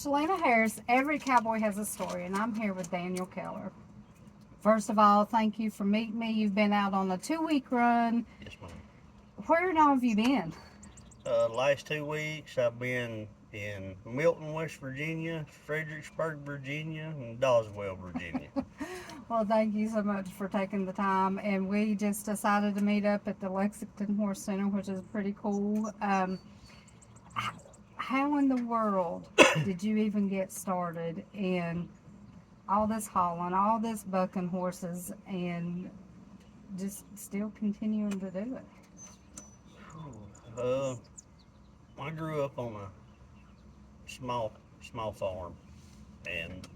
Shalana Harris, every cowboy has a story, and I'm here with Daniel Keller. First of all, thank you for meeting me. You've been out on a 2 week run. Yes, ma'am. Where and all have you been? Last 2 weeks, I've been in Milton, West Virginia, Fredericksburg, Virginia, and Doswell, Virginia. Well, thank you so much for taking the time. And we just decided to meet up at the Lexington Horse Center, which is pretty cool. How in the world did you even get started in all this hauling, all this bucking horses, and just still continuing to do it? Uh, I grew up on a small, small farm, and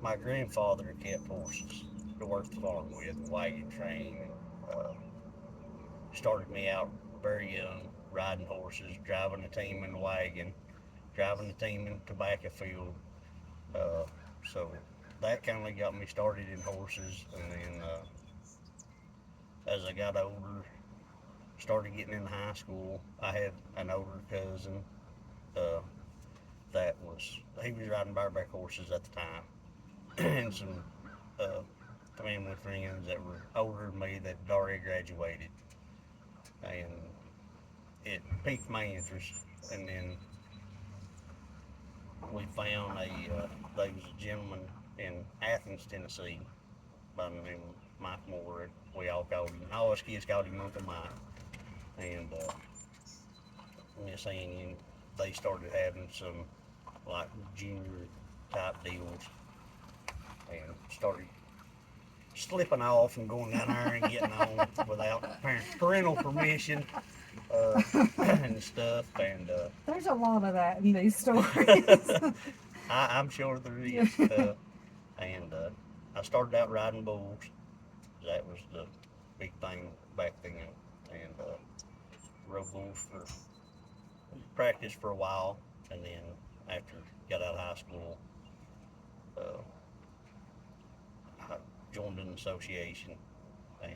my grandfather kept horses to work the farm with, wagon train, and started me out very young, riding horses, driving a team in the wagon, driving the team in the tobacco field. Uh, so that kind of got me started in horses, and then as I got older, started getting into high school, I had an older cousin uh, that he was riding bareback horses at the time, and some uh, family friends that were older than me that had already graduated, and it piqued my interest. And then we found there was a gentleman in Athens, Tennessee, by the name of Mike Moore, and we all called him. All us kids called him Uncle Mike. And Miss Annie, and they started having some like junior type deals, and started slipping off and going down there and getting on without parental permission and stuff. And There's a lot of that in these stories. I'm sure there is. And I started out riding bulls. That was the big thing back then. And rode bulls for practice for a while, and then after got out of high school, uh, I joined an association, and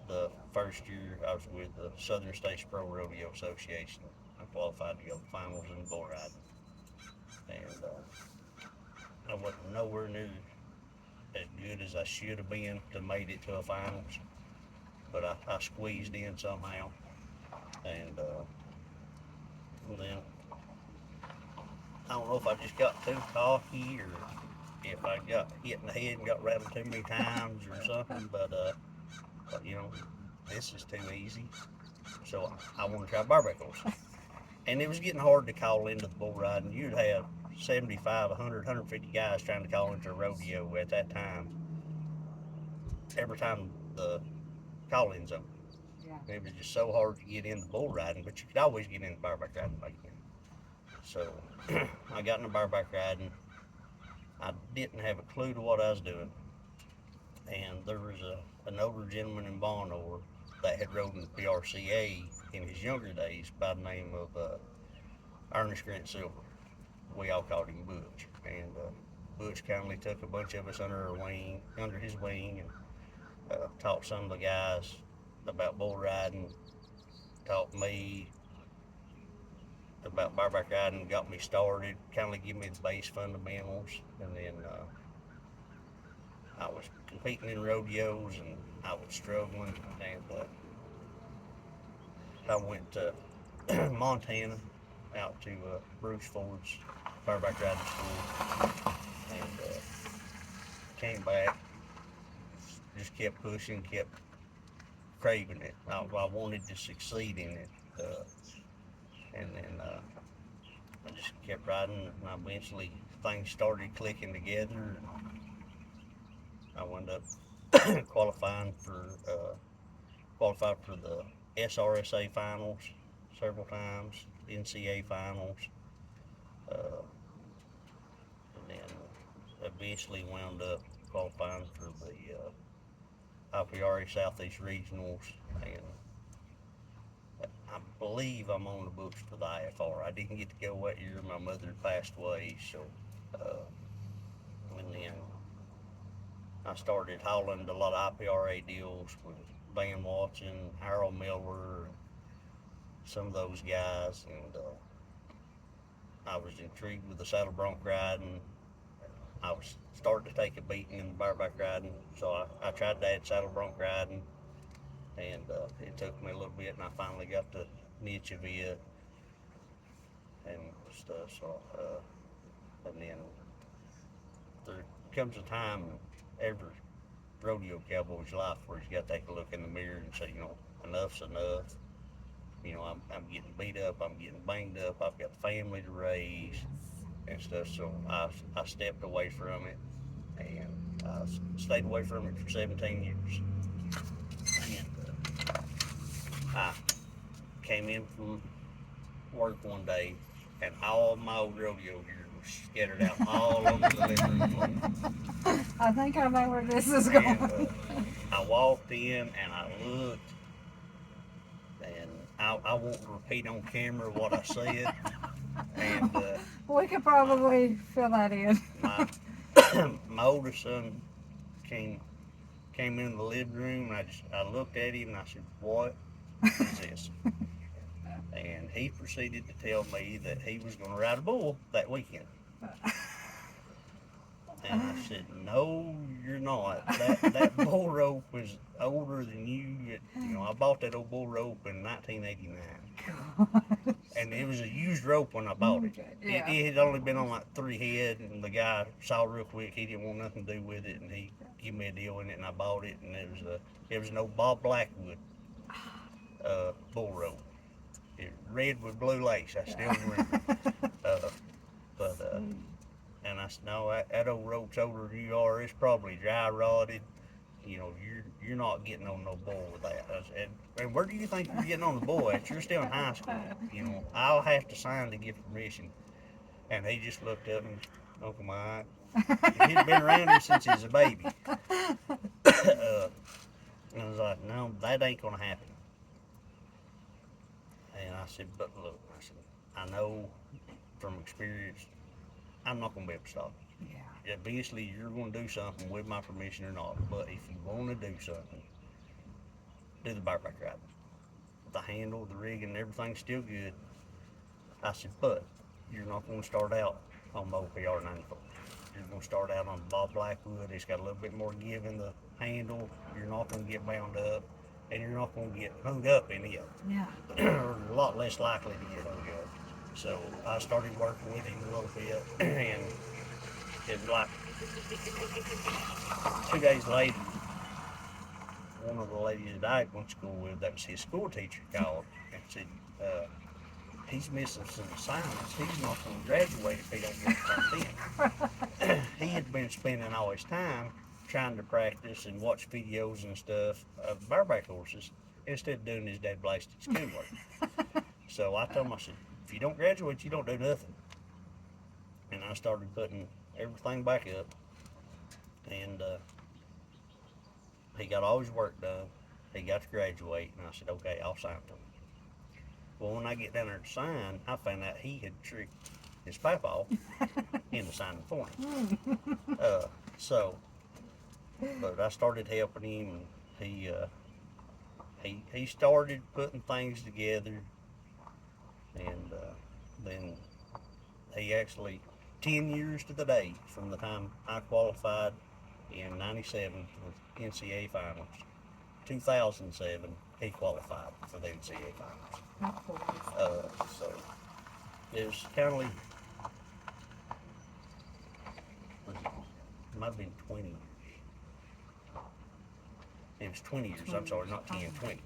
the first year I was with the Southern States Pro Rodeo Association. I qualified to go to finals in bull riding, and I wasn't nowhere near as good as I should have been to made it to a finals, but I squeezed in somehow, and then I don't know if I just got too cocky or if I got hit in the head and got rattled too many times or something, but this is too easy. So I want to try bareback horse. And it was getting hard to call into the bull riding. You'd have 75, 100, 150 guys trying to call into a rodeo at that time every time the call-ins open. Yeah. It was just so hard to get into bull riding, but you could always get into bareback riding back then. So I got into bareback riding. I didn't have a clue to what I was doing, and there was an older gentleman in Bonor that had rode in the PRCA in his younger days by the name of Ernest Grant Silver. We all called him Butch, and Butch kindly took a bunch of us under his wing, and taught some of the guys about bull riding, taught me about bareback riding, got me started, kind of give me the base fundamentals, and then I was competing in rodeos and I was struggling, and I went to Montana out to Bruce Ford's bareback riding school, and came back, just kept pushing, kept craving it. I wanted to succeed in it, and then I just kept riding, and eventually things started clicking together. I wound up qualifying for qualified for the SRSA finals several times, NCA finals, uh, and then eventually wound up qualifying for the IPRA Southeast Regionals, and I believe I'm on the books for the IFR. I didn't get to go that year. My mother passed away, so uh, and then I started hauling a lot of IPRA deals with Van Watson, Harold Miller, some of those guys, and I was intrigued with the saddle bronc riding. I was starting to take a beating in the bareback riding, so I tried to add saddle bronc riding, and it took me a little bit, and I finally got the niche of it and stuff. So, and then there comes a time in every rodeo cowboy's life where he's got to take a look in the mirror and say, enough's enough. I'm getting beat up, I'm getting banged up, I've got a family to raise and stuff. So I stepped away from it, and I stayed away from it for 17 years. And I came in from work one day, and all my old rodeo gear was scattered out all over the living room floor. I think I know where this is going. And I walked in and I looked, and I won't repeat on camera what I said. And We could probably fill that in. my my oldest son came in the living room, and I looked at him and I said, "What is this?" And he proceeded to tell me that he was going to ride a bull that weekend. And I said, "No, you're not. That bull rope was older than you. I bought that old bull rope in 1989, Gosh. and it was a used rope when I bought it. Yeah. It had only been on like 3 head, and the guy saw real quick he didn't want nothing to do with it, and he gave me a deal in it, and I bought it, and it was an old Bob Blackwood bull rope. Red with blue lace. I still remember. But and I said, "No, that old rope's older than you are. It's probably dry rotted. You're not getting on no bull with that." I said, "And where do you think you're getting on the bull at? You're still in high school. I'll have to sign to give permission." And he just looked up and, "Uncle Mike." He'd been around here since he was a baby. And I was like, "No, that ain't gonna happen." And I said, "But look," I said, "I know from experience, I'm not going to be able to stop you. Yeah. Eventually, you're going to do something with my permission or not. But if you want to do something, do the bareback riding. The handle, the rigging, everything's still good." I said, "But you're not going to start out on the OPR 94. You're going to start out on Bob Blackwood. It's got a little bit more give in the handle. You're not going to get bound up, and you're not going to get hung up in it. Yeah. Or a lot less likely to get hung up." So I started working with him a little bit, and it was like 2 days later, one of the ladies that I went to school with, that was his school teacher, called and said, "He's missing some assignments. He's not going to graduate if he don't get something in." He had been spending all his time trying to practice and watch videos and stuff of bareback horses instead of doing his dad blasted schoolwork. So I told him, I said, "If you don't graduate, you don't do nothing." And I started putting everything back up, and he got all his work done. He got to graduate, and I said, "Okay, I'll sign for him." Well, when I get down there to sign, I found out he had tricked his papa into signing for him. But I started helping him, and he started putting things together, and then he actually, 10 years to the day from the time I qualified in 97 for NCAA finals, 2007 he qualified for the NCAA finals. So it was kind of like, it might have been 20 years. It was 20 years, I'm sorry, not 10, 20.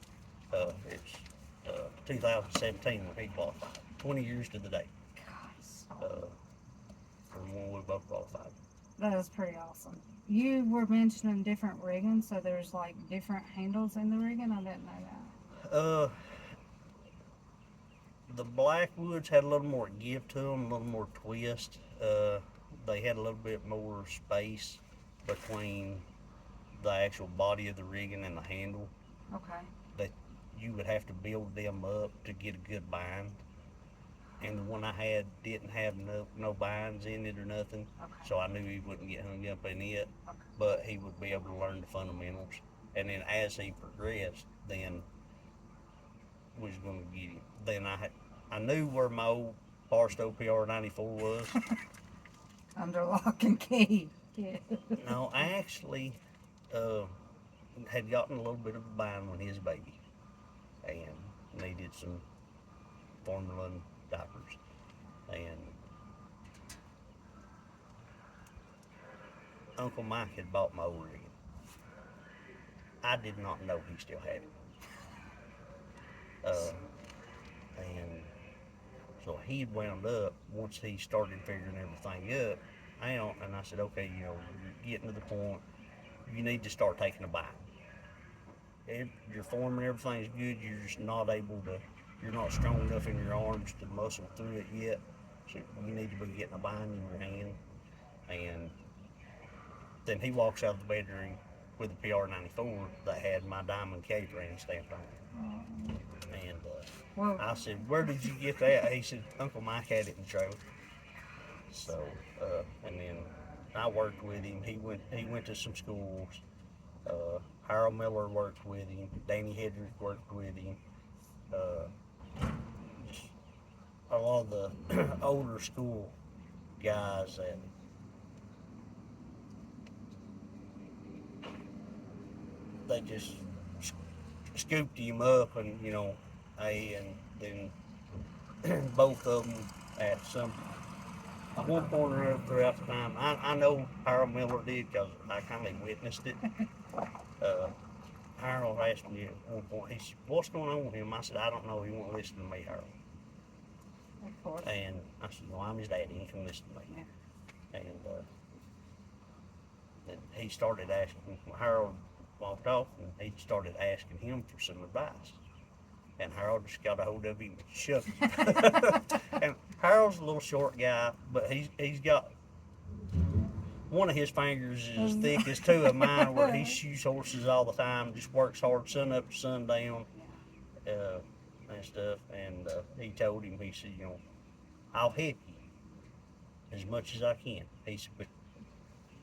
It's 2017 when he qualified. 20 years to the day. From when we both qualified. That is pretty awesome. You were mentioning different rigging, so there's like different handles in the rigging. I didn't know that. The Blackwoods had a little more give to them, a little more twist. They had a little bit more space between the actual body of the rigging and the handle. Okay. That you would have to build them up to get a good bind. And the one I had didn't have no binds in it or nothing. Okay. So I knew he wouldn't get hung up in it, Okay. but he would be able to learn the fundamentals. And then as he progressed, then was going to get him. Then I knew where my old Barstow PR-94 was. Under lock and key. Yeah. No, I actually had gotten a little bit of a bind when he was a baby and needed some formula and diapers. And Uncle Mike had bought my old rig. I did not know he still had it. And so he had wound up once he started figuring everything up out, and I said, okay, you know, you're getting to the point you need to start taking a bite. Your form and everything's good, you're just not able to, you're not strong enough in your arms to muscle through it yet, so you need to be getting a bind in your hand. And then he walks out of the bedroom with a PR-94 that had my Diamond K brand stamped on it. And Well, I said, where did you get that? He said, Uncle Mike had it in the trailer. So, and then I worked with him. He went to some schools. Harold Miller worked with him. Danny Hedrick worked with him. Just a lot of the older school guys that they just scooped him up, and you know, and then both of them at one point or another throughout the time. I know Harold Miller did because I kind of witnessed it. Harold asked me at one point, he said, what's going on with him? I said, I don't know. He won't listen to me, Harold. of course. And I said, well, I'm his daddy. He can listen to me. Yeah. And then he started asking, Harold walked off, and he started asking him for some advice. And Harold just got a hold of him and shook him. And Harold's a little short guy, but he's got one of his fingers is as thick as two of mine, where he shoots horses all the time, just works hard, sun up to sundown, and stuff. And he told him, he said, you know, I'll help you as much as I can. He said, but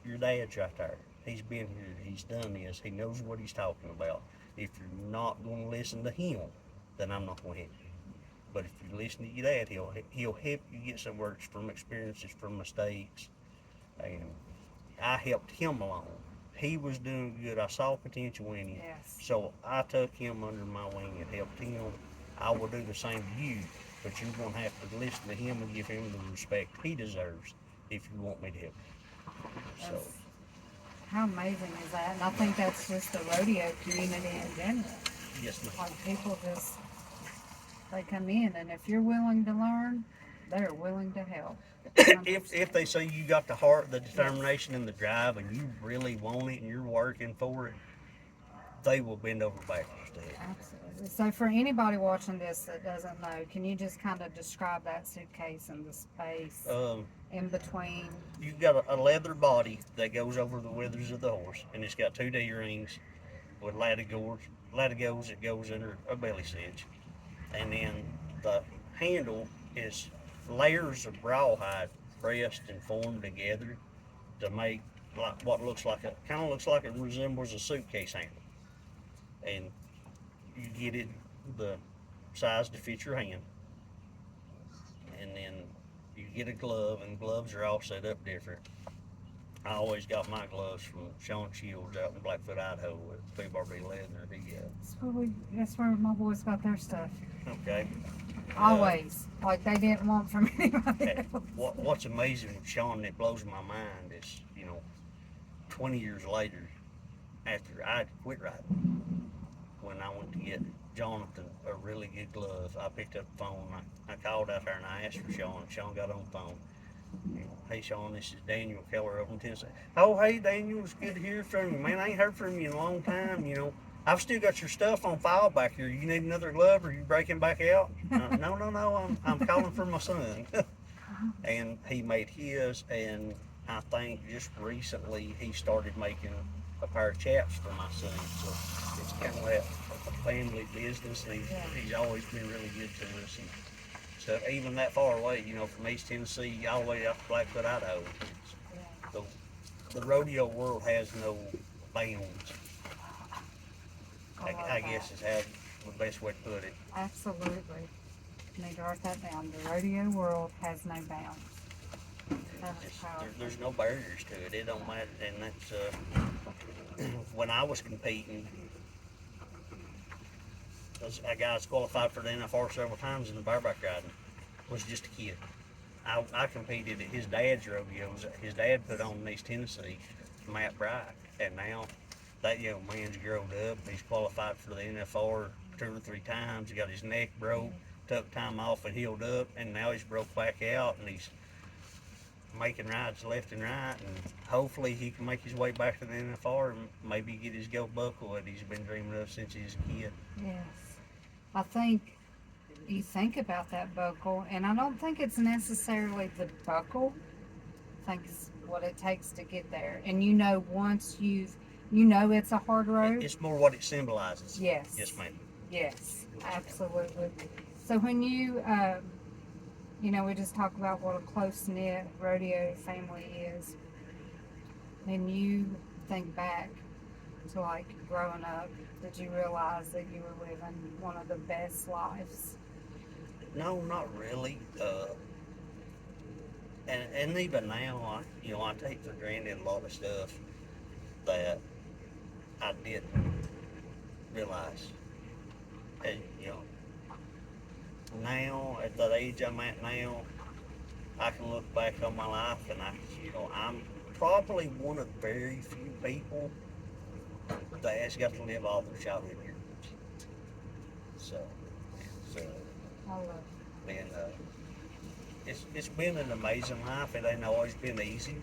your dad's right there. He's been here, he's done this, he knows what he's talking about. If you're not going to listen to him, then I'm not going to help you. But if you listen to your dad, he'll help you get some words from experiences, from mistakes. And I helped him along. He was doing good. I saw potential in him. Yes. So I took him under my wing and helped him. I will do the same to you, but you're going to have to listen to him and give him the respect he deserves if you want me to help you. So, How amazing is that? And I think that's just the rodeo community in general. yes, ma'am. Like people just, they come in, and if you're willing to learn, they're willing to help. If they say you got the heart, the determination, and the drive, and you really want it, and you're working for it, they will bend over backwards to it. Absolutely. So for anybody watching this that doesn't know, can you just kind of describe that suitcase and the space in between? You've got a leather body that goes over the withers of the horse, and it's got two D-rings with latigos that goes under a belly cinch, and then the handle is layers of rawhide pressed and formed together to make like what looks like it resembles a suitcase handle. And you get it the size to fit your hand, and then you get a glove, and gloves are all set up different. I always got my gloves from Sean Shields out in Blackfoot, Idaho with P-Bar-B Leather. That's where my boys got their stuff. Okay. Always. Like they didn't want from anybody else. What's amazing with Sean that blows my mind is, 20 years later, after I quit riding, when I went to get Jonathan a really good glove, I picked up the phone. I called out there and I asked for Sean. Sean got on the phone. Hey Sean, this is Daniel Keller up in Tennessee. Oh, hey Daniel, it's good to hear from you, man. I ain't heard from you in a long time. I've still got your stuff on file back here. You need another glove, or you breaking back out? No. I'm calling for my son. And he made his, and I think just recently he started making a pair of chaps for my son. So it's kind of that family business, and he's always been really good to us. And stuff, even that far away, from East Tennessee all the way out to Blackfoot, Idaho. The rodeo world has no bounds. I guess is the best way to put it. Absolutely. Need to write that down. The rodeo world has no bounds. That is powerful. There's no barriers to it. It don't matter, and that's when I was competing. A guy that's qualified for the NFR several times in the bareback riding was just a kid. I competed at his dad's rodeos. His dad put on in East Tennessee, Matt Bright, and now that young man's grown up. He's qualified for the NFR 2 or 3 times. He got his neck broke, took time off and healed up, and now he's broke back out, and he's making rides left and right, and hopefully he can make his way back to the NFR and maybe get his gold buckle that he's been dreaming of since he's a kid. Yes. I think you think about that buckle, and I don't think it's necessarily the buckle. I think it's what it takes to get there. And once it's a hard road. It's more what it symbolizes. Yes. Yes, ma'am. Yes, absolutely. So when we just talk about what a close-knit rodeo family is, and you think back to like growing up, did you realize that you were living one of the best lives? No, not really. And even now, I take for granted a lot of stuff that I didn't realize. And, now at the age I'm at now, I can look back on my life, and I'm probably one of very few people that has got to live all their childhood years. So I love it's been an amazing life. It ain't always been easy.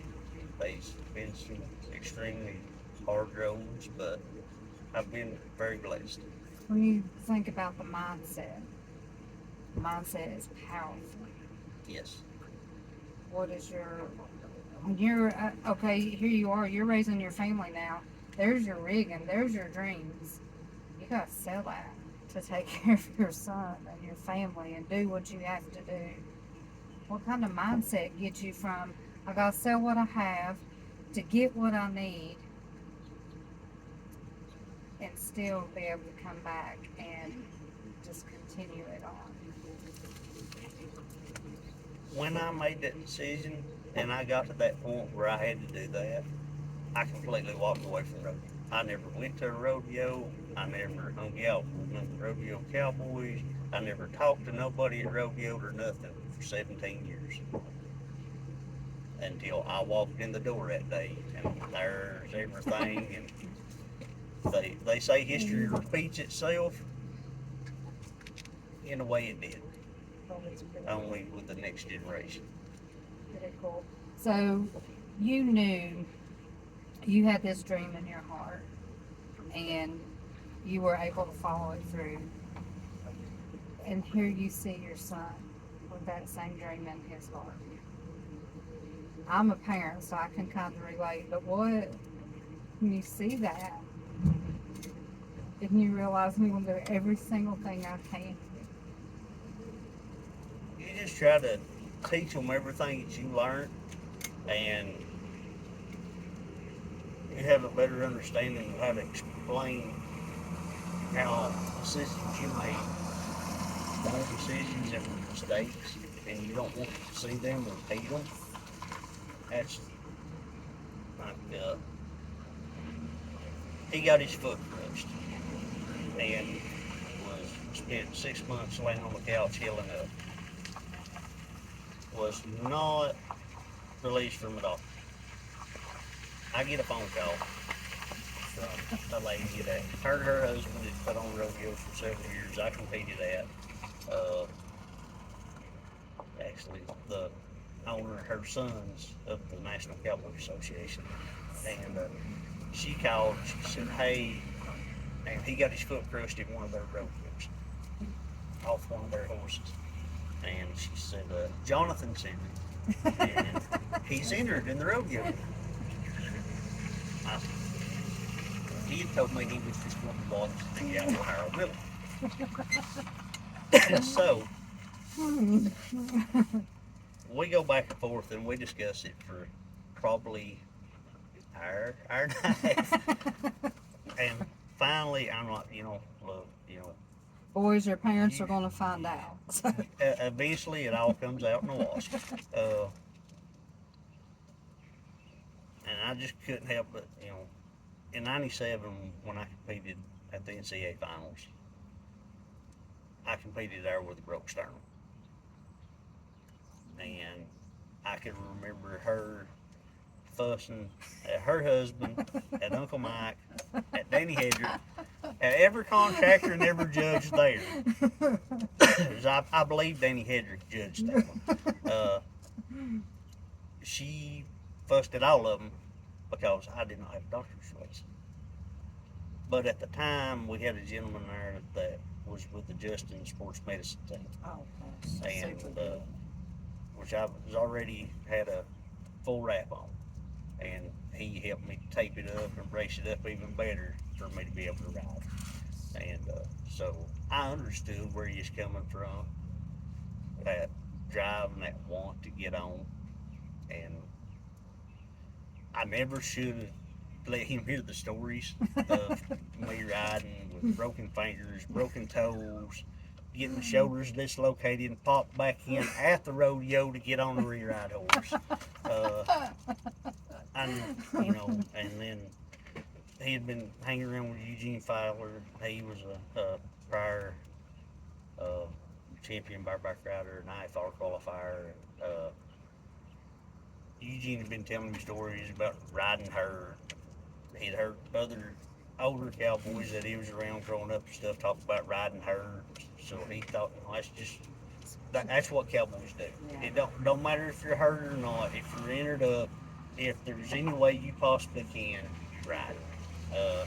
There's been some extremely hard roads, but I've been very blessed. When you think about the mindset is powerful. Yes. When you're okay, here you are, you're raising your family now. There's your rigging, there's your dreams. You gotta sell that to take care of your son and your family and do what you have to do. What kind of mindset gets you from, I gotta sell what I have to get what I need and still be able to come back and just continue it on? When I made that decision and I got to that point where I had to do that, I completely walked away from rodeo. I never went to a rodeo. I never hung out with none of the rodeo cowboys. I never talked to nobody at rodeo or nothing for 17 years. Until I walked in the door that day, and there's everything. And they say history repeats itself. In a way, it did. Only with the next generation. Pretty cool. So you knew you had this dream in your heart, and you were able to follow it through. And here you see your son with that same dream in his heart. I'm a parent, so I can kind of relate, but when you see that, and you realize I'm going to do every single thing I can. You just try to teach them everything that you learned, and you have a better understanding of how to explain how decisions you made, wrong decisions and mistakes, and you don't want to see them repeat them. That's like, he got his foot crushed and spent 6 months laying on the couch healing up. Was not released from it all. I get a phone call from a lady that her husband had put on rodeos for several years. I competed at. Actually, the owner, her son's of the National Cowboy Association, and she called. She said, "Hey," and he got his foot crushed in one of their rodeos, off one of their horses. And she said, Jonathan's injured. And he's injured in the rodeo. He had told me he was just one of the boys to take out Ohio Middle. So, we go back and forth and we discuss it for probably hour and a half. And finally, I'm like, look, Boys, your parents You, are going to find out. So, eventually, it all comes out in the wash. Uh, and I just couldn't help but, in '97 when I competed at the NCAA finals, I competed there with a broke sternum, and I can remember her fussing at her husband, at Uncle Mike, at Danny Hedrick, at every contractor and every judge there. 'Cause I believe Danny Hedrick judged that one. Uh, she fussed at all of them because I did not have a doctor's license. But at the time, we had a gentleman there that was with the Justin Sports Medicine team, oh, gosh, and super good. which I was already had a full wrap on, and he helped me tape it up and brace it up even better for me to be able to ride. And so I understood where he's coming from, that drive and that want to get on, and I never should have let him hear the stories of me riding with broken fingers, broken toes, getting the shoulders dislocated and popped back in at the rodeo to get on the re-ride horse. Uh, and and then he had been hanging around with Eugene Fowler. He was a prior uh, champion bareback rider, an IFR qualifier. Uh, Eugene had been telling me stories about riding her. He'd heard other older cowboys that he was around growing up and stuff talk about riding her. So he thought, well, that's what cowboys do. Yeah. It don't matter if you're hurt or not. If you're entered up, if there's any way you possibly can, ride it.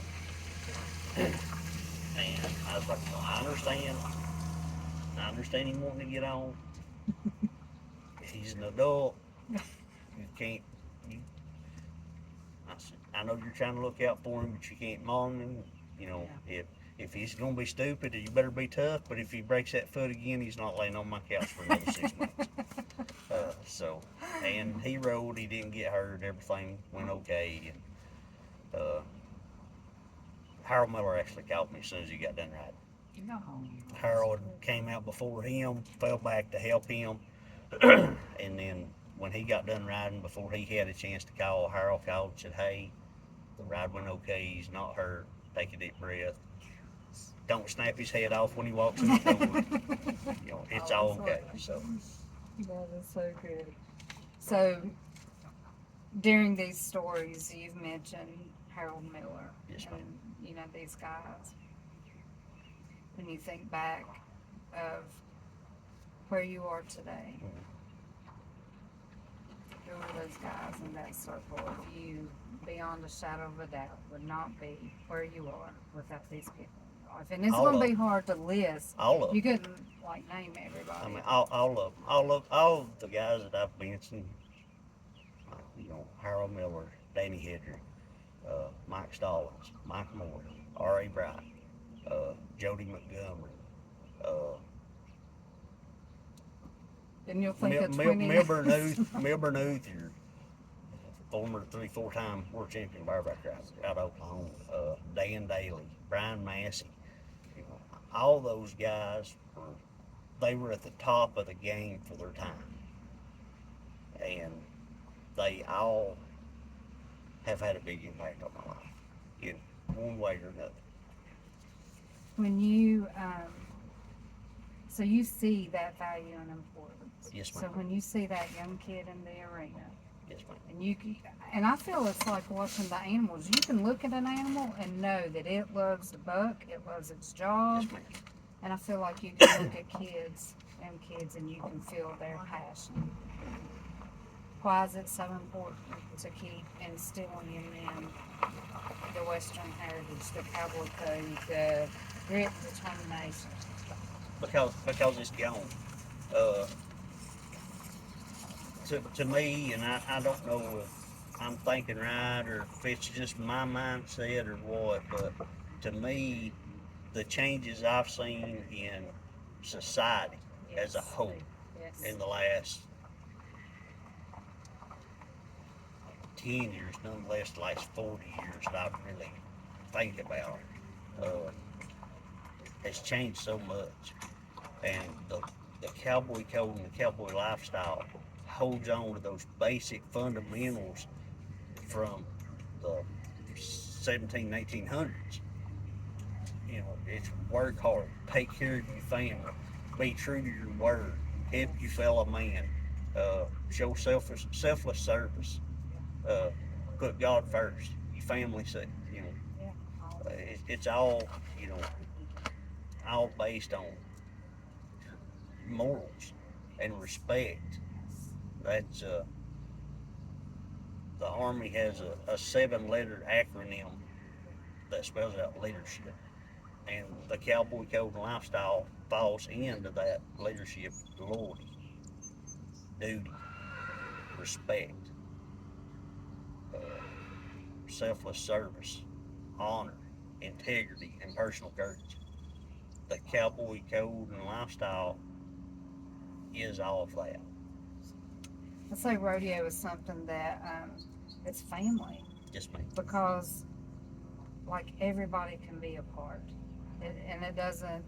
And I was like, well, I understand. I understand him wanting to get on. He's an adult. You can't. You, I know you're trying to look out for him, but you can't maul him. Yeah. If he's gonna be stupid, you better be tough. But if he breaks that foot again, he's not laying on my couch for another 6 months. And he rode. He didn't get hurt. Everything went okay. And Harold Miller actually called me as soon as he got done riding. No. Harold came out before him, fell back to help him, and then when he got done riding, before he had a chance to call, Harold called and said, "Hey, the ride went okay. He's not hurt. Take a deep breath. Don't snap his head off when he walks in the door. It's all okay." So That is so good. So, during these stories, you've mentioned Harold Miller. Yes, ma'am. And, these guys. When you think back of where you are today, who are those guys in that circle? If you, beyond a shadow of a doubt, would not be where you are without these people in your life. And it's All going of to be hard to list. all of You them. couldn't, name everybody. I mean, all of the guys that I've mentioned. Harold Miller, Danny Hedrick, Mike Stallings, Mike Moore, R.A. Bright, Jody Montgomery, And you'll think of 20. Milburn Booth, your former 3-4 time world champion bareback rider out of Oklahoma, Dan Daly, Brian Massey. All those guys they were at the top of the game for their time, and they all have had a big impact on my life in one way or another. When you, so you see that value and importance. Yes, ma'am. So when you see that young kid in the arena, Yes, ma'am. and I feel it's like watching the animals. You can look at an animal and know that it loves the buck, it loves its job. Yes, ma'am. And I feel like you can look at young kids, and you can feel their passion. Why is it so important to keep instilling in them the Western heritage, the cowboy code, the grit and determination? Because it's gone. To me, and I don't know if I'm thinking right or if it's just my mindset or what, but to me, the changes I've seen in society as a whole in the last 10 years, nonetheless the last 40 years that I really think about. has changed so much, and the cowboy code and the cowboy lifestyle holds on to those basic fundamentals from the 17, 1800s. You know, it's work hard, take care of your family, be true to your word, help your fellow man, show selfless service, uh, put God first, your family second. You know, Yeah. it's all, you know, all based on morals and respect. That's the Army has a seven-letter acronym that spells out leadership, and the cowboy code and lifestyle falls into that leadership: loyalty, duty, respect, uh, selfless service, honor, integrity, and personal courage. The cowboy code and lifestyle is all of that. I say rodeo is something that it's family Just me. because like everybody can be a part, and it doesn't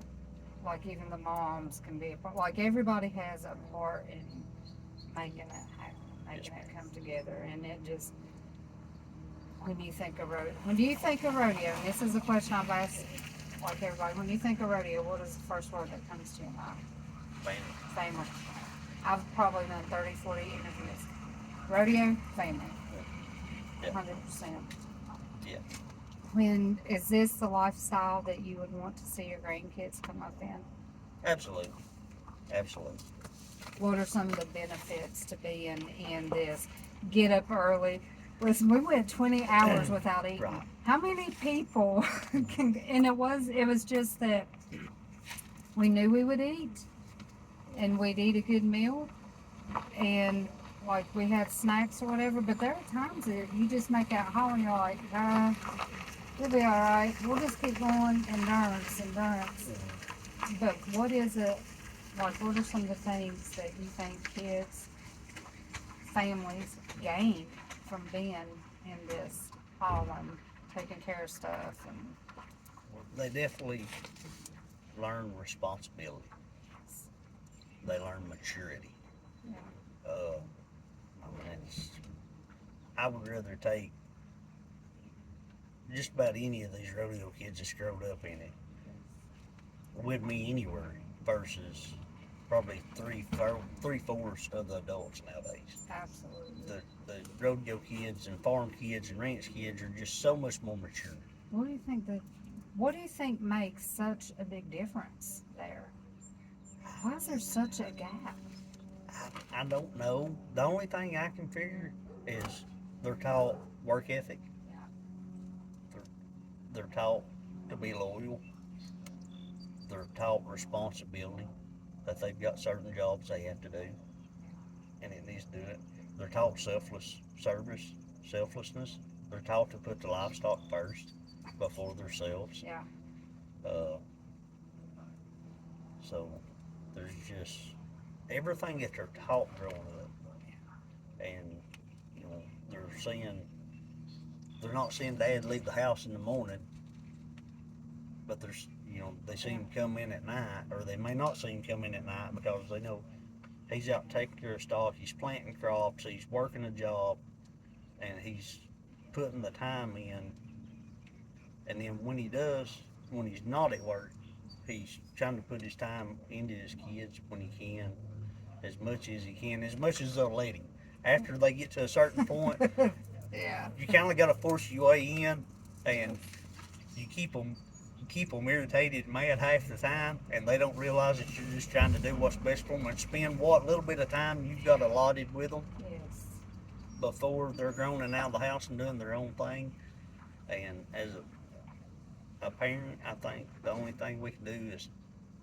like even the moms can be a part. Like everybody has a part in making it happen, making it come together, and it just when you think of rodeo, when do you think of rodeo? And this is a question I've asked like everybody. When you think of rodeo, what is the first word that comes to your mind? Family. Family. I've probably done 30, 40 interviews. Rodeo, family. Yeah. 100%. Yeah. When is this the lifestyle that you would want to see your grandkids come up in? Absolutely. Absolutely. What are some of the benefits to being in this? Get up early. Listen, we went 20 hours without eating. Right. How many people can? And it was just that we knew we would eat, and we'd eat a good meal, and like we had snacks or whatever. But there are times that you just make that haul, and you're like, we'll be all right. We'll just keep going endurance, endurance. But what is it? Like, what are some of the things that you think kids, families gain from being in this hall and taking care of stuff? And They definitely learn responsibility. They learn maturity. yeah, Uh, I mean, I would rather take just about any of these rodeo kids that's grown up in it with me anywhere versus probably three-fourths of the adults nowadays. absolutely. The rodeo kids and farm kids and ranch kids are just so much more mature. What do you think that? What do you think makes such a big difference there? Why is there such a gap? I don't know. The only thing I can figure is they're taught work ethic. They're, they're taught to be loyal. They're taught responsibility, that they've got certain jobs they have to do, and it needs to do it. They're taught selflessness. They're taught to put the livestock first before themselves. Yeah, Uh, so there's just everything that they're taught growing up, and you know they're not seeing Dad leave the house in the morning, but there's they see him come in at night, or they may not see him come in at night because they know he's out taking care of stock, he's planting crops, he's working a job, and he's putting the time in. And then when he's not at work, he's trying to put his time into his kids when he can, as much as they'll let him. After they get to a certain point, yeah, you kind of got to force your way in, and you keep them irritated and mad half the time, and they don't realize that you're just trying to do what's best for them and spend what little bit of time you've got allotted with them yes, before they're grown and out of the house and doing their own thing. And as a parent, I think the only thing we can do is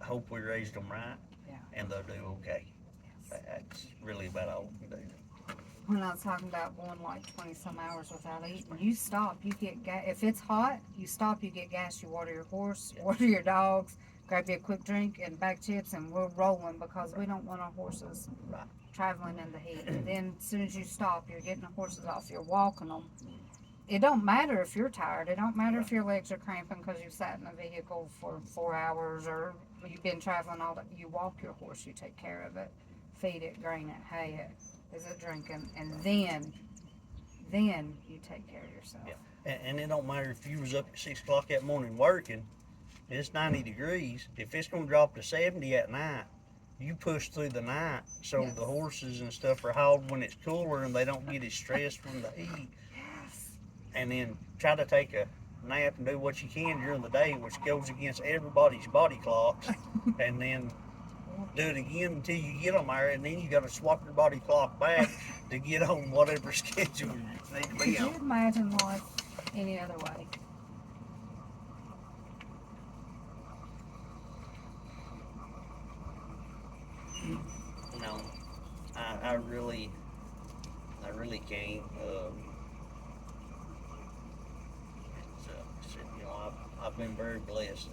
hope we raised them right, yeah, and they'll do okay. yes. That's really about all we can do. When I was talking about going like 20 some hours without eating, you stop, you get gas. If it's hot, you stop, you get gas, you water your horse, water your dogs, grab you a quick drink and bag chips, and we're rolling because we don't want our horses Right. traveling in the heat. And then as soon as you stop, you're getting the horses off, you're walking them. it don't matter if you're tired. It don't matter if your legs are cramping because you sat in a vehicle for 4 hours or you've been traveling all day. You walk your horse, you take care of it, feed it, grain it, hay it, is it drinking, and then you take care of yourself. Yeah. And it don't matter if you was up at 6 o'clock that morning working, it's 90 degrees. If it's going to drop to 70 at night, you push through the night so Yes. the horses and stuff are hauled when it's cooler and they don't get as stressed from the heat. Yes. And then try to take a nap and do what you can during the day, which goes against everybody's body clocks. And then do it again until you get on there, and then you got to swap your body clock back to get on whatever schedule you need to Could be you on. imagine life any other way? No, I really can't. I've been very blessed.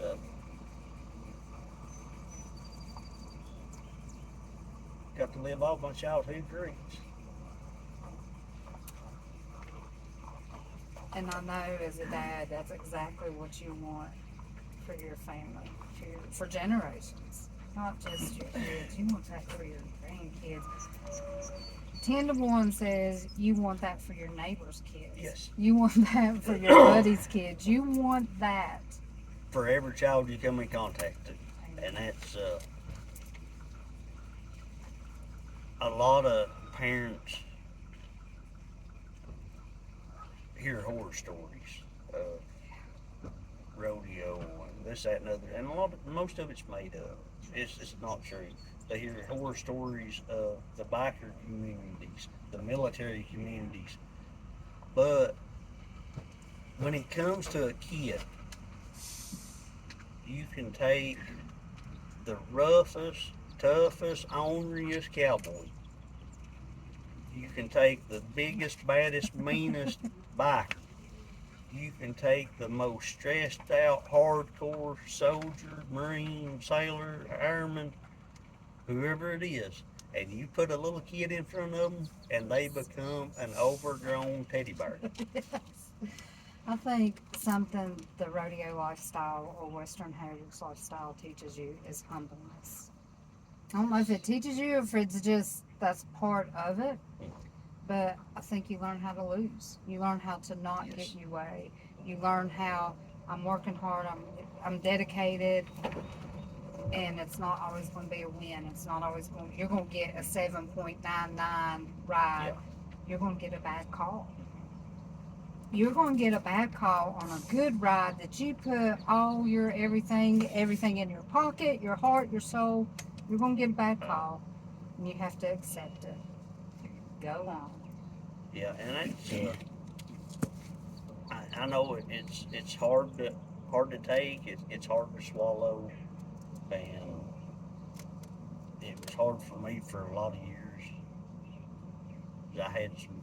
Got to live all my childhood dreams. And I know as a dad, that's exactly what you want for your family, for generations, not just your kids. You want that for your grandkids. 10 to 1 says you want that for your neighbor's kids. Yes. You want that for your buddy's kids. You want that. For every child you come in contact with. And that's a lot of parents hear horror stories of rodeo and this, that, and other, and most of it's made up. It's not true. They hear horror stories of the biker communities, the military communities, but when it comes to a kid, you can take the roughest, toughest, orneriest cowboy. You can take the biggest, baddest, meanest biker. You can take the most stressed out, hardcore soldier, marine, sailor, airman, whoever it is, and you put a little kid in front of them, and they become an overgrown teddy bear. Yes. I think something the rodeo lifestyle or Western heritage lifestyle teaches you is humbleness. I don't know if it teaches you, if it's just that's part of it, but I think you learn how to lose. You learn how to not Yes. get your way. You learn how I'm working hard. I'm dedicated, and it's not always going to be a win. It's not always going. You're going to get a 7.99 ride. Yeah. You're going to get a bad call. You're going to get a bad call on a good ride that you put all your everything in your pocket, your heart, your soul. You're going to get a bad call, and you have to accept it. Go on. Yeah, and that's I know it's hard to take. It's hard to swallow, and it was hard for me for a lot of years. I had some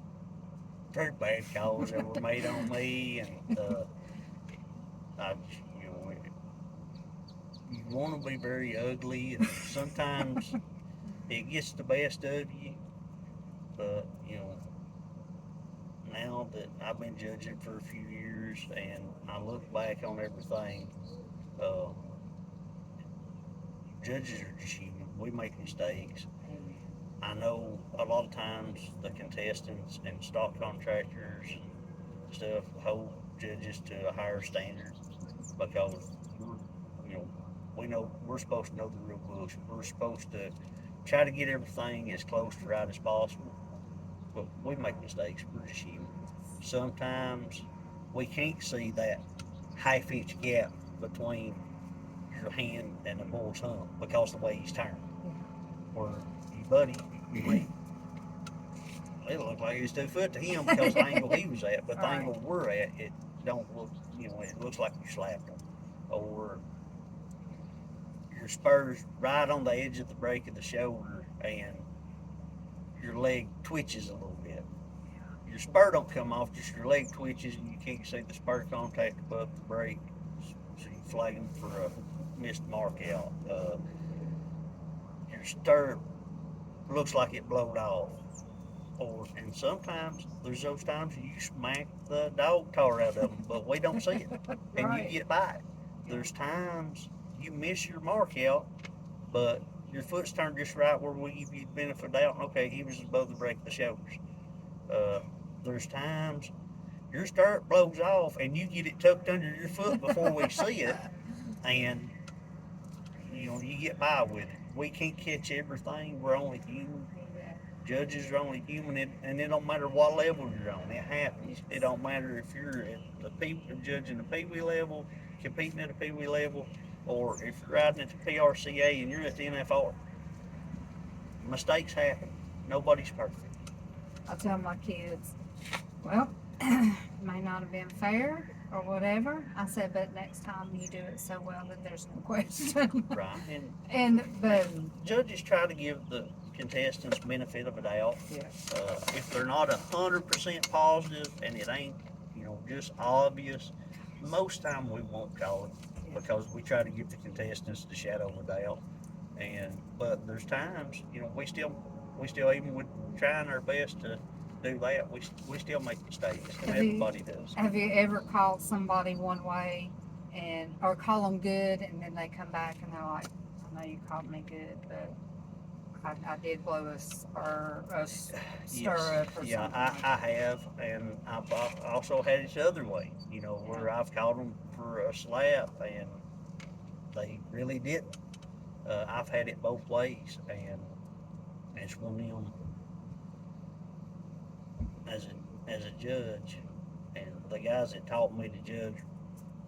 pretty bad calls that were made on me, and I just, you want to be very ugly, and sometimes it gets the best of you. But now that I've been judging for a few years, and I look back on everything, uh, judges are just human. We make mistakes. I know a lot of times the contestants and stock contractors and stuff hold judges to a higher standard because we know we're supposed to know the real books. We're supposed to try to get everything as close to right as possible. But we make mistakes. We're just human. Sometimes we can't see that half-inch gap between your hand and the bull's hump because of the way he's turned. Or your buddy, it looked like he was 2 foot to him because the angle he was at, but the angle we're at, it don't look, it looks like you slapped him. Or your spurs right on the edge of the break of the shoulder and your leg twitches a little bit. Your spur don't come off, just your leg twitches and you can't see the spur contact above the brake, so you flag them for a missed mark out. Your stirrup looks like it blowed off. and sometimes there's those times you smack the dog tar out of them, but we don't see it, and Right. you get by it. There's times you miss your mark out, but your foot's turned just right where we give you the benefit of the doubt, and okay, he was above the break of the shoulders. Uh, there's times your stirrup blows off and you get it tucked under your foot before we see it, and you get by with it. We can't catch everything. We're only human. Judges are only human, and it don't matter what level you're on. It happens. It don't matter if you're at judging the Pee Wee level, competing at a Pee Wee level, or if you're riding at the PRCA and you're at the NFR. Mistakes happen. Nobody's perfect. I tell my kids, well, may not have been fair or whatever. I said, but next time you do it so well that there's no question. Right. But judges try to give the contestants benefit of a doubt. yeah, If they're not 100% positive and it ain't, just obvious, most time we won't call it because we try to give the contestants the shadow of a doubt. But there's times, we still even with trying our best to do that, we still make mistakes, and everybody does. Have you ever called somebody one way or call them good, and then they come back and they're like, I know you called me good, but I did blow a stirrup or something. Yeah, I have, and I've also had it the other way, where I've called them for a slap and they really didn't. I've had it both ways, and it's one of them as a judge, and the guys that taught me to judge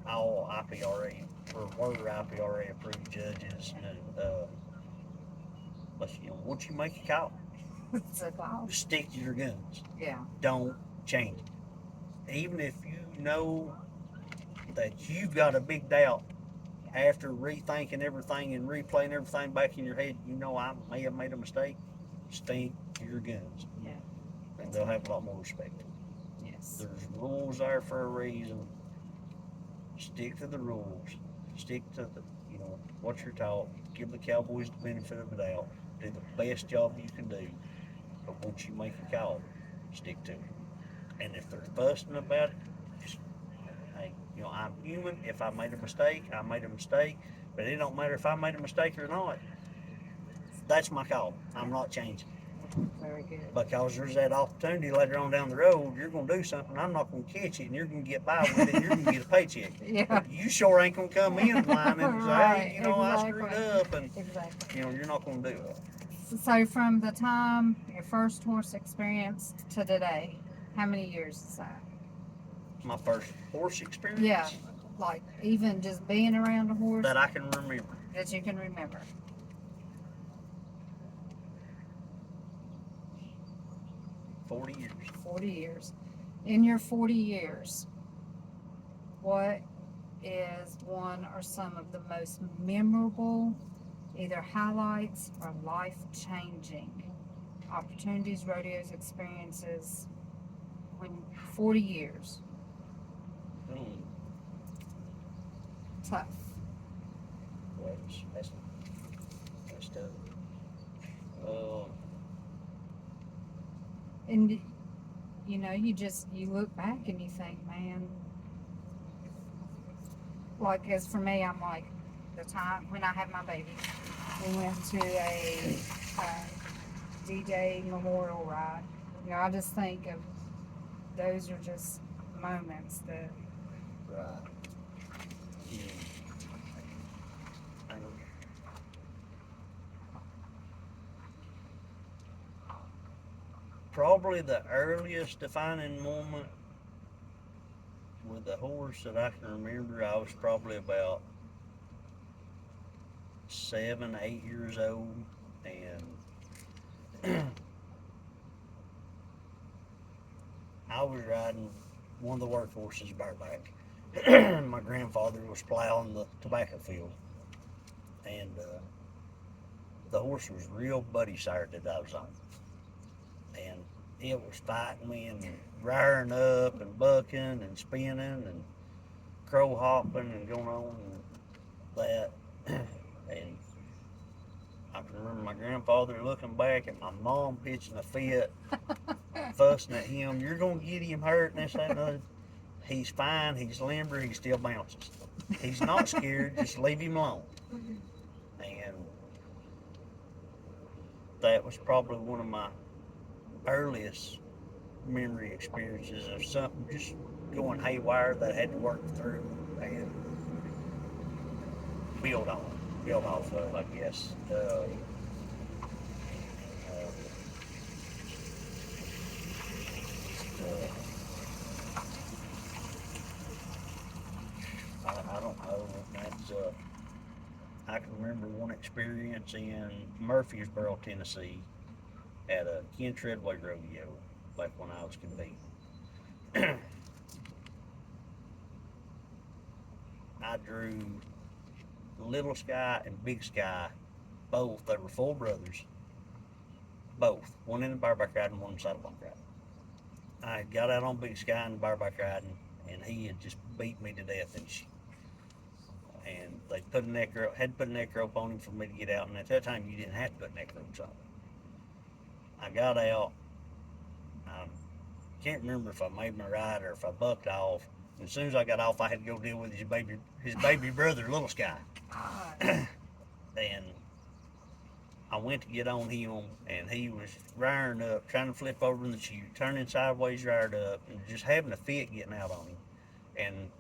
all IPRA or were IPRA approved judges, but once you make a call, It's a call. stick to your guns. Yeah. Don't change it. Even if you know that you've got a big doubt after rethinking everything and replaying everything back in your head, I may have made a mistake, stick to your guns. Yeah. And they'll have a lot more respect. Yes. There's rules there for a reason. Stick to the rules. Stick to what you're taught. Give the Cowboys the benefit of the doubt. Do the best job you can do. But once you make a call, stick to it. And if they're fussing about it, just, hey, I'm human. If I made a mistake, I made a mistake. But it don't matter if I made a mistake or not. That's my call. I'm not changing. Very good. Because there's that opportunity later on down the road, you're going to do something, I'm not going to catch it, and you're going to get by with it, and you're going to get a paycheck. Yeah. But you sure ain't going to come in line and say, Right, hey, I screwed exactly. up, and Exactly. you're not going to do it. So from the time your first horse experience to today, how many years is that? My first horse experience? Yeah, like even just being around a horse That I can remember. that you can remember. 40 years. 40 years. In your 40 years, what is one or some of the most memorable, either highlights or life-changing opportunities, rodeos, experiences, when 40 years? Tough. Well, that's tough. And you look back and you think, man, like as for me, I'm like, the time when I had my baby, we went to a D-Day memorial ride. I just think of those are just moments that. Right. Yeah. Probably the earliest defining moment with the horse that I can remember, I was probably about 7, 8 years old, and I was riding one of the workhorses bareback. My grandfather was plowing the tobacco field, and the horse was real buddy sired that I was on. And it was fighting me and rearing up and bucking and spinning and crow hopping and going on and that. And I can remember my grandfather looking back at my mom pitching a fit, fussing at him. You're gonna get him hurt and this, that, and the other. He's fine. He's limber. He still bounces. He's not scared. Just leave him alone. And that was probably one of my earliest memory experiences of something just going haywire that I had to work through and build off of, I guess. I don't know. That's I can remember one experience in Murfreesboro, Tennessee, at a Ken Treadway rodeo back when I was competing. I drew Little Sky and Big Sky, both. They were full brothers, both. One in the bareback riding, one in the saddleback riding. I got out on Big Sky in the bareback riding, and he had just beat me to death in shit. And they put a neck rope, had to put a neck rope on him for me to get out. And at that time, you didn't have to put neck ropes on. I got out. I can't remember if I made my ride or if I bucked off. And as soon as I got off, I had to go deal with his baby brother, Little Sky. And I went to get on him, and he was rearing up, trying to flip over in the chute, turning sideways, reared up, and just having a fit getting out on him. And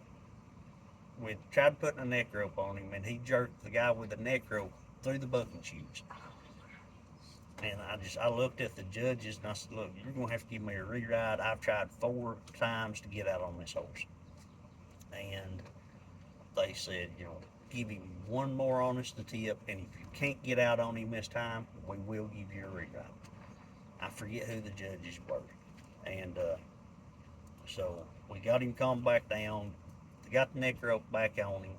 we tried putting a neck rope on him, and he jerked the guy with the neck rope through the bucking chutes. And I looked at the judges and I said, look, you're going to have to give me a re-ride. I've tried 4 times to get out on this horse. And they said, give him one more honest tip, and if you can't get out on him this time, we will give you a re-ride. I forget who the judges were. And so we got him calmed back down, got the neck rope back on him.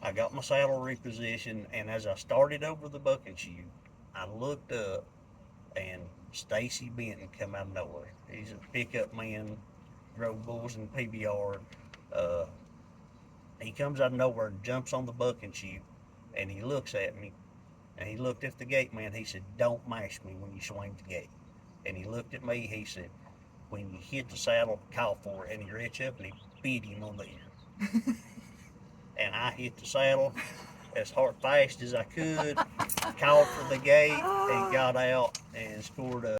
I got my saddle repositioned, and as I started over the bucking chute, I looked up, and Stacy Benton come out of nowhere. He's a pickup man, drove bulls in PBR. He comes out of nowhere and jumps on the bucking chute, and he looks at me, and he looked at the gate man. He said, don't mash me when you swing the gate. And he looked at me, he said, when you hit the saddle, call for it. And he reached up and he beat him on the ear. And I hit the saddle as fast as I could, called for the gate, and got out and scored a